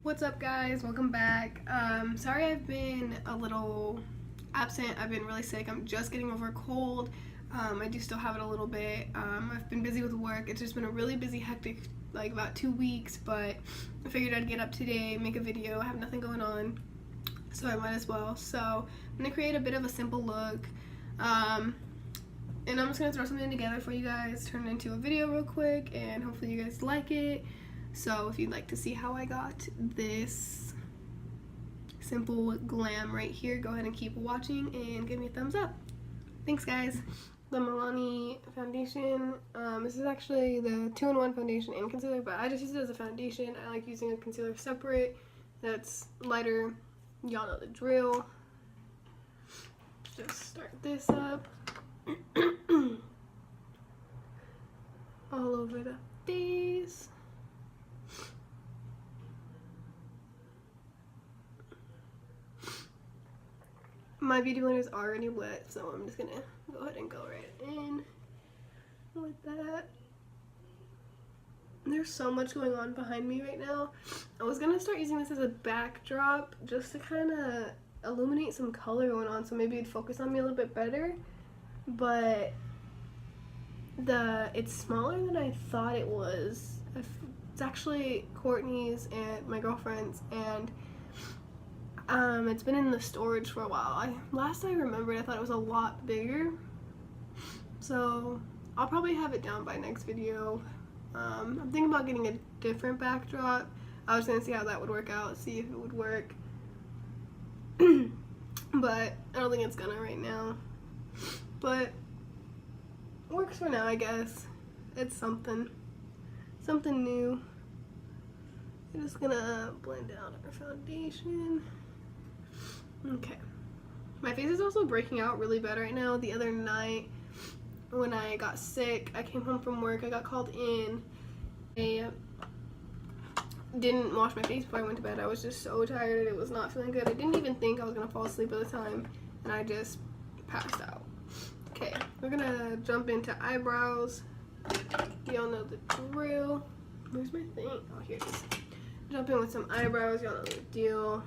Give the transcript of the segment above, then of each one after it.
What's up, guys? Welcome back. Sorry I've been a little absent. I've been really sick. I'm just getting over a cold. I do still have it a little bit. I've been busy with work. It's just been a really busy, hectic, like about 2 weeks, but I figured I'd get up today, make a video. I have nothing going on, so I might as well. So I'm gonna create a bit of a simple look. And I'm just gonna throw something together for you guys, turn it into a video real quick, and hopefully you guys like it. So if you'd like to see how I got this simple glam right here, go ahead and keep watching and give me a thumbs up. Thanks, guys. The Milani foundation. This is actually the 2-in-1 foundation and concealer, but I just use it as a foundation. I like using a concealer separate that's lighter. Y'all know the drill. Just start this up. All over the face. My beauty blender is already wet, so I'm just gonna go ahead and go right in with that. There's so much going on behind me right now. I was gonna start using this as a backdrop just to kind of illuminate some color going on, so maybe it'd focus on me a little bit better. But it's smaller than I thought it was. It's actually Courtney's and my girlfriend's, and it's been in the storage for a while. Last I remembered, I thought it was a lot bigger. So I'll probably have it down by next video. I'm thinking about getting a different backdrop. I was gonna see how that would work out, see if it would work. But I don't think it's gonna right now. But works for now, I guess. It's something new. I'm just gonna blend out our foundation. Okay. My face is also breaking out really bad right now. The other night when I got sick, I came home from work, I got called in. I didn't wash my face before I went to bed. I was just so tired. It was not feeling good. I didn't even think I was gonna fall asleep at the time, and I just passed out. Okay, we're gonna jump into eyebrows. Y'all know the drill. Where's my thing? Oh, here it is. Jump in with some eyebrows. Y'all know the deal.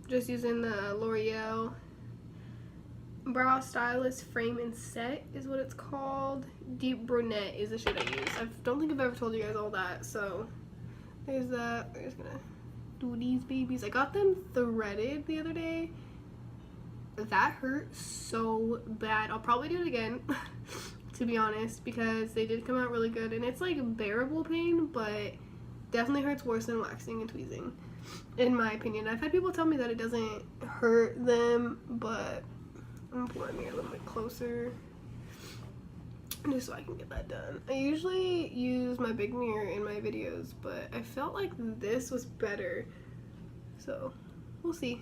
Just using the L'Oreal Brow Stylist Frame and Set is what it's called. Deep Brunette is the shade I use. I don't think I've ever told you guys all that, so there's that. We're just gonna do these babies. I got them threaded the other day. That hurt so bad. I'll probably do it again, to be honest, because they did come out really good, and it's like bearable pain, but definitely hurts worse than waxing and tweezing, in my opinion. I've had people tell me that it doesn't hurt them, but I'm gonna put my mirror a little bit closer just so I can get that done. I usually use my big mirror in my videos, but I felt like this was better, so we'll see.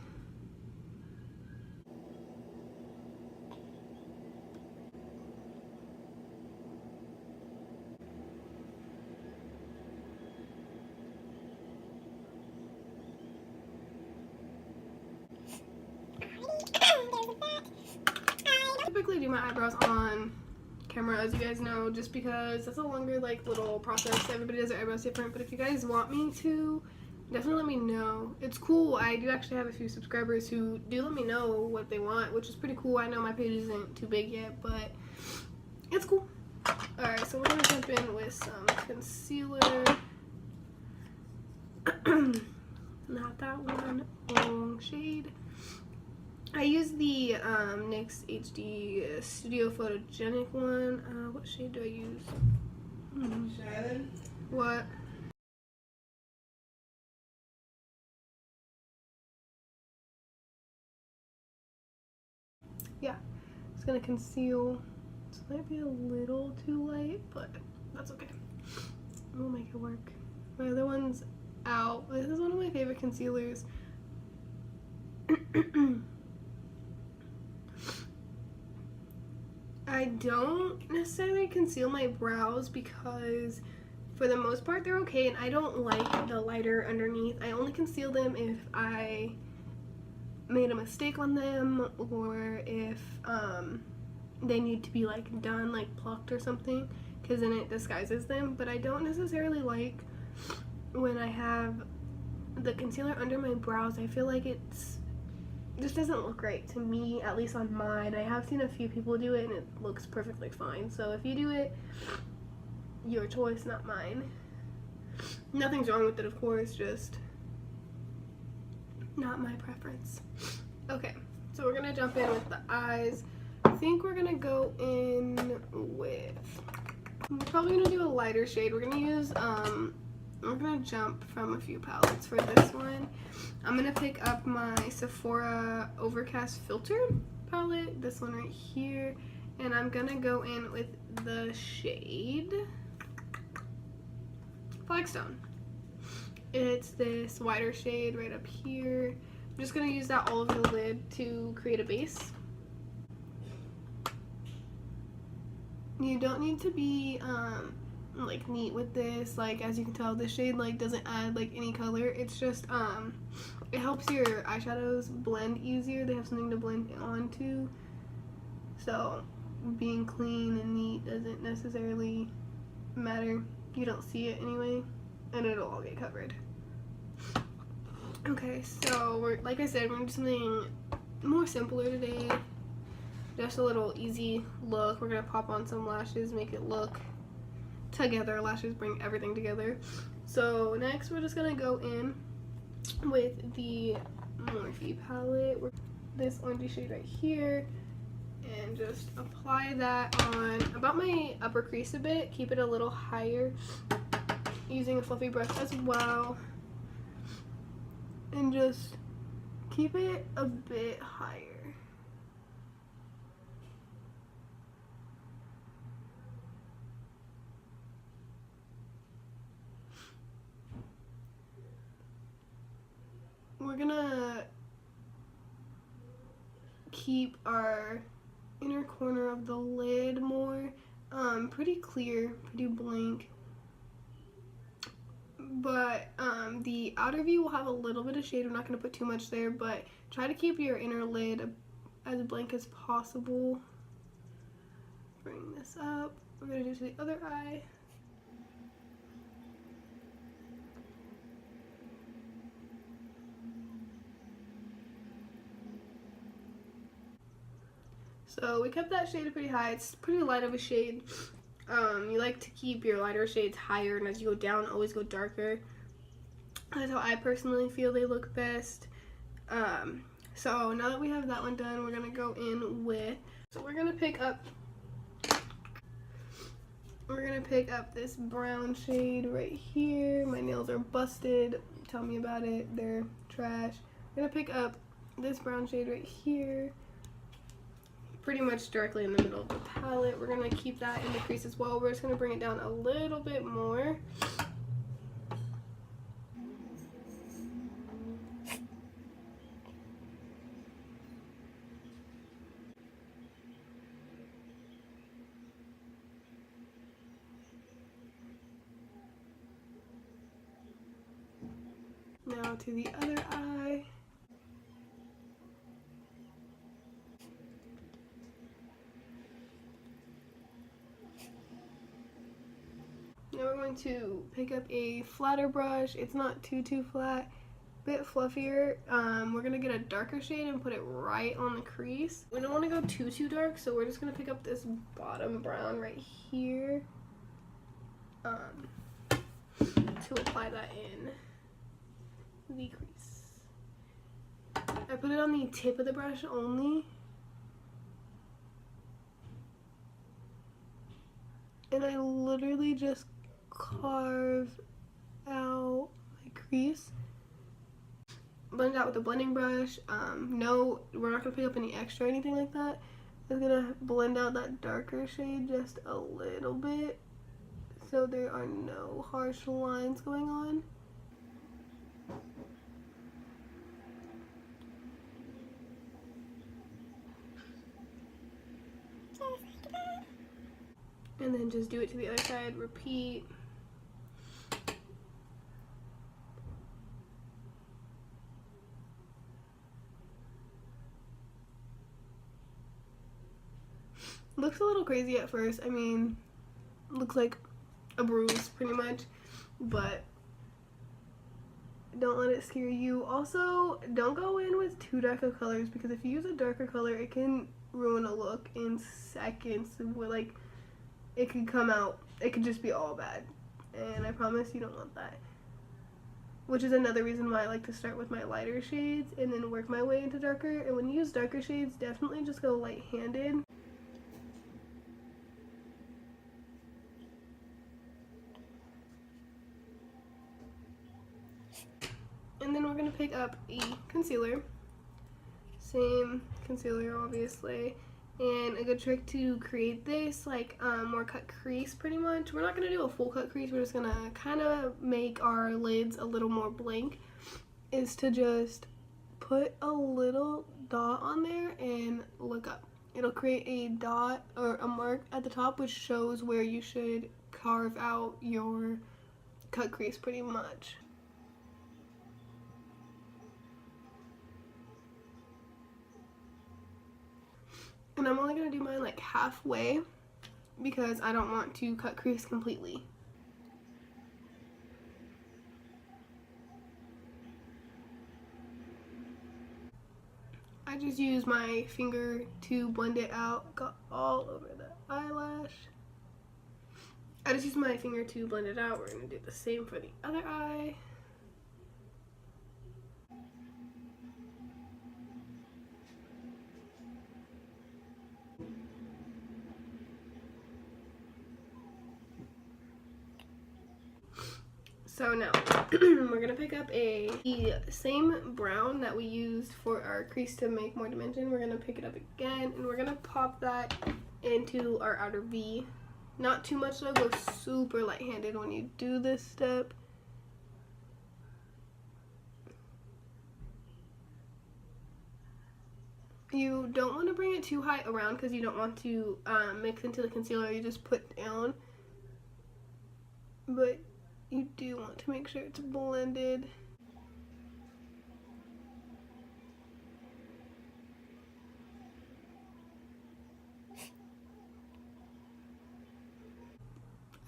I typically do my eyebrows on camera, as you guys know, just because that's a longer little process. Everybody does their eyebrows different, but if you guys want me to, definitely let me know. It's cool. I do actually have a few subscribers who do let me know what they want, which is pretty cool. I know my page isn't too big yet, but it's cool. Alright, so we're gonna jump in with some concealer. Not that one, wrong shade. I use the NYX HD Studio Photogenic one. What shade do I use? Shannon? What? Yeah, it's gonna conceal. This might be a little too light, but that's okay. We'll make it work. My other one's out. This is one of my favorite concealers. I don't necessarily conceal my brows because for the most part they're okay, and I don't like the lighter underneath. I only conceal them if I made a mistake on them, or if they need to be done, plucked or something, because then it disguises them. But I don't necessarily like when I have the concealer under my brows, I feel like it just doesn't look right to me, at least on mine. I have seen a few people do it and it looks perfectly fine. So if you do it, your choice, not mine. Nothing's wrong with it, of course, just not my preference. Okay, so we're gonna jump in with the eyes. I think we're gonna go in with, we're probably gonna do a lighter shade. We're gonna use, we're gonna jump from a few palettes for this one. I'm gonna pick up my Sephora Overcast Filtered palette, this one right here, and I'm gonna go in with the shade Flagstone. It's this wider shade right up here. I'm just gonna use that all over the lid to create a base. You don't need to be like neat with this. Like, as you can tell, this shade like doesn't add like any color. It's just it helps your eyeshadows blend easier. They have something to blend onto. So being clean and neat doesn't necessarily matter. You don't see it anyway, and it'll all get covered. Okay, so we're, like I said, we're gonna do something more simpler today. Just a little easy look. We're gonna pop on some lashes, make it look together. Lashes bring everything together. So next we're just gonna go in with the Morphe palette. This orangey shade right here. And just apply that on about my upper crease a bit. Keep it a little higher. Using a fluffy brush as well. And just keep it a bit higher. We're gonna keep our inner corner of the lid more pretty clear, pretty blank, but the outer view will have a little bit of shade. I'm not going to put too much there, but try to keep your inner lid as blank as possible. Bring this up. We're going to do to the other eye. So we kept that shade pretty high. It's pretty light of a shade. You like to keep your lighter shades higher, and as you go down, always go darker. That's how I personally feel they look best. So now that we have that one done, we're gonna go in with, so we're gonna pick up this brown shade right here. My nails are busted. Tell me about it. They're trash. I'm gonna pick up this brown shade right here, pretty much directly in the middle of the palette. We're gonna keep that in the crease as well. We're just gonna bring it down a little bit more. Now to the other eye. Now we're going to pick up a flatter brush. It's not too flat, bit fluffier. We're gonna get a darker shade and put it right on the crease. We don't want to go too dark, so we're just gonna pick up this bottom brown right here to apply that in the crease. I put it on the tip of the brush only, and I literally just carve out my crease. Blend out with a blending brush. No, we're not gonna pick up any extra or anything like that. I'm gonna blend out that darker shade just a little bit so there are no harsh lines going on. And then just do it to the other side, repeat. Looks a little crazy at first. I mean, looks like a bruise pretty much, but don't let it scare you. Also, don't go in with too dark of colors, because if you use a darker color, it can ruin a look in seconds. Like, it could come out, it could just be all bad, and I promise you don't want that. Which is another reason why I like to start with my lighter shades and then work my way into darker. And when you use darker shades, definitely just go light-handed. And then we're going to pick up a concealer. Same concealer, obviously. And a good trick to create this, like, more cut crease pretty much. We're not going to do a full cut crease. We're just going to kind of make our lids a little more blank. Is to just put a little dot on there and look up. It'll create a dot or a mark at the top, which shows where you should carve out your cut crease pretty much. And I'm only going to do mine like halfway because I don't want to cut crease completely. I just use my finger to blend it out. Got all over the eyelash. I just use my finger to blend it out. We're going to do the same for the other eye. So now, we're going to pick up the same brown that we used for our crease to make more dimension. We're going to pick it up again, and we're going to pop that into our outer V. Not too much though, go super light-handed when you do this step. You don't want to bring it too high around because you don't want to mix into the concealer you just put down. But you do want to make sure it's blended.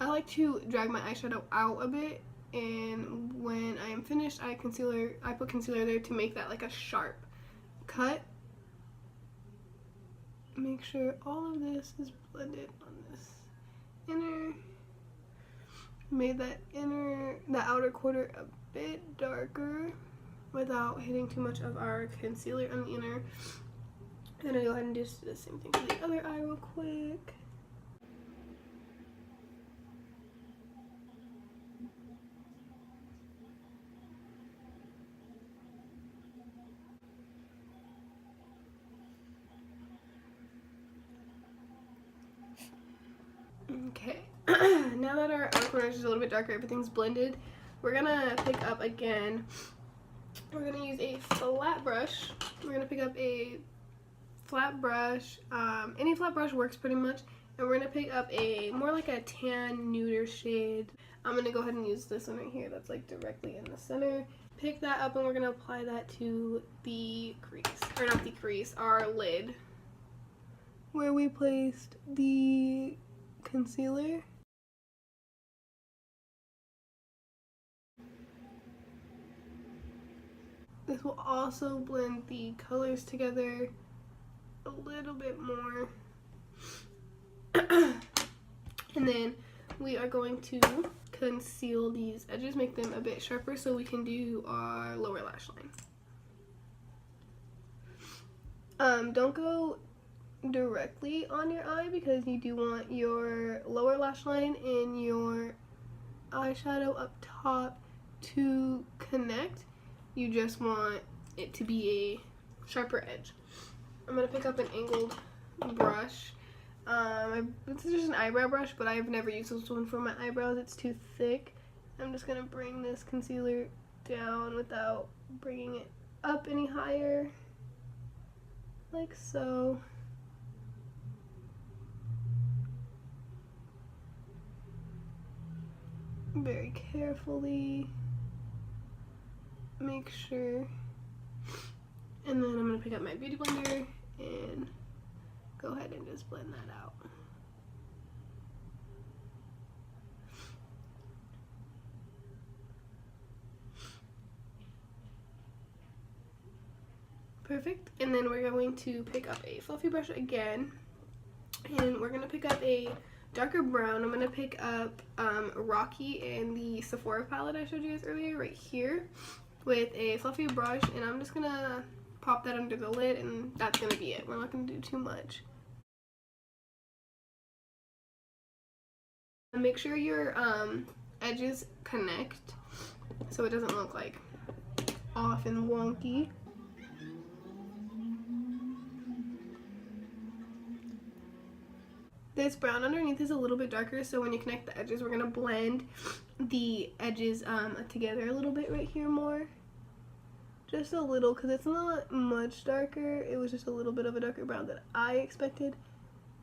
I like to drag my eyeshadow out a bit, and when I am finished, I put concealer there to make that like a sharp cut. Make sure all of this is blended on this inner. Made that outer quarter a bit darker without hitting too much of our concealer on the inner. I'm gonna go ahead and do the same thing to the other eye real quick. Okay, now that our outer corner is a little bit darker, everything's blended, we're gonna pick up again. We're gonna use a flat brush. We're gonna pick up a flat brush. Any flat brush works pretty much. And we're gonna pick up a more like a tan nuder shade. I'm gonna go ahead and use this one right here that's like directly in the center. Pick that up and we're gonna apply that to the crease, or not the crease, our lid, where we placed the concealer. This will also blend the colors together a little bit more. And then we are going to conceal these edges, make them a bit sharper so we can do our lower lash line. Don't go directly on your eye because you do want your lower lash line and your eyeshadow up top to connect. You just want it to be a sharper edge. I'm going to pick up an angled brush. This is just an eyebrow brush, but I've never used this one for my eyebrows. It's too thick. I'm just going to bring this concealer down without bringing it up any higher, like so. Very carefully. Make sure. And then I'm going to pick up my beauty blender and go ahead and just blend that out. Perfect. And then we're going to pick up a fluffy brush again, and we're going to pick up a darker brown. I'm going to pick up Rocky in the Sephora palette I showed you guys earlier, right here, with a fluffy brush, and I'm just going to pop that under the lid, and that's going to be it. We're not going to do too much. Make sure your edges connect so it doesn't look like off and wonky. This brown underneath is a little bit darker, so when you connect the edges, we're going to blend the edges together a little bit right here more. Just a little, because it's not much darker. It was just a little bit of a darker brown that I expected,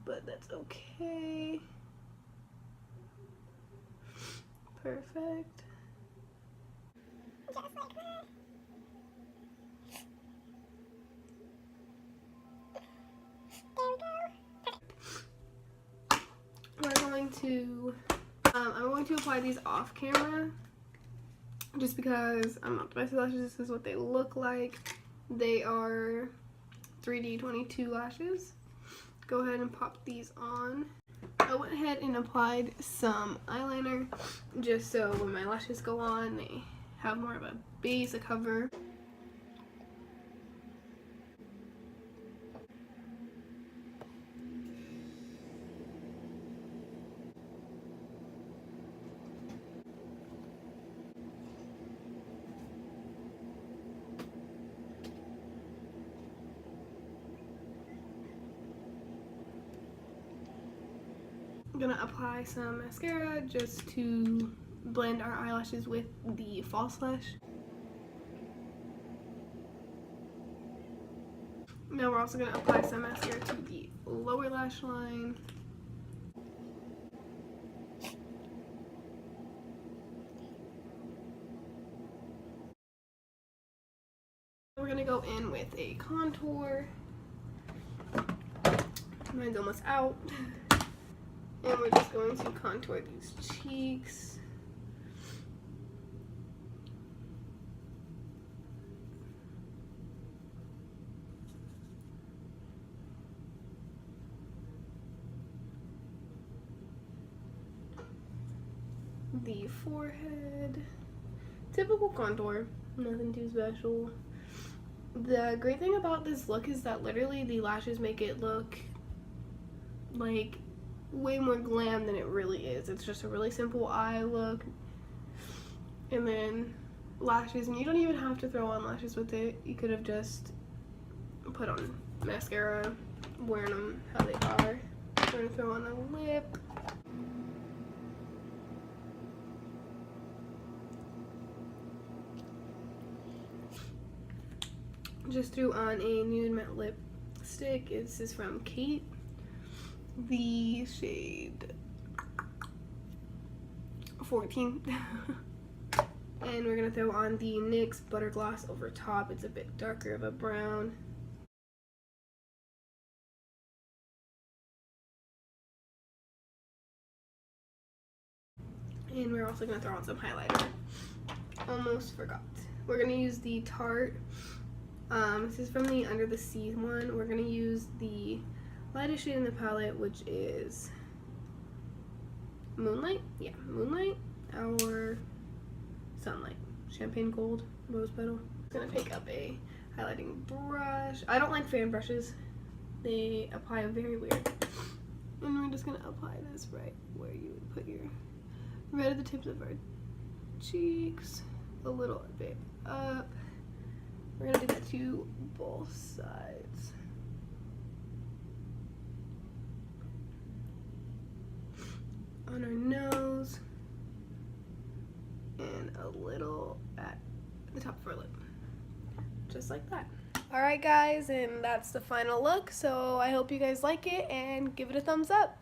but that's okay. Perfect. We're going to, I'm going to apply these off camera just because I'm not the best at lashes. This is what they look like. They are 3D 22 lashes. Go ahead and pop these on. I went ahead and applied some eyeliner just so when my lashes go on, they have more of a base, a cover. I'm gonna apply some mascara just to blend our eyelashes with the false lash. Now we're also gonna apply some mascara to the lower lash line. We're gonna go in with a contour. Mine's almost out. And we're just going to contour these cheeks. The forehead. Typical contour, nothing too special. The great thing about this look is that literally the lashes make it look like way more glam than it really is. It's just a really simple eye look, and then lashes, and you don't even have to throw on lashes with it. You could have just put on mascara, wearing them how they are. We're gonna throw on a lip. Just threw on a nude matte lipstick. This is from Kate. The shade 14. And we're gonna throw on the NYX Butter Gloss over top. It's a bit darker of a brown. And we're also gonna throw on some highlighter. Almost forgot. We're gonna use the Tarte. This is from the Under the Sea one. We're gonna use the lightest shade in the palette, which is Moonlight. Yeah, Moonlight or Sunlight. Champagne Gold, Rose Petal. I'm gonna pick up a highlighting brush. I don't like fan brushes. They apply very weird. And we're just gonna apply this right where you would put your right at the tips of our cheeks, a little bit up. We're gonna do that to both sides. On our nose, and a little at the top of our lip, just like that. Alright guys, and that's the final look, so I hope you guys like it and give it a thumbs up.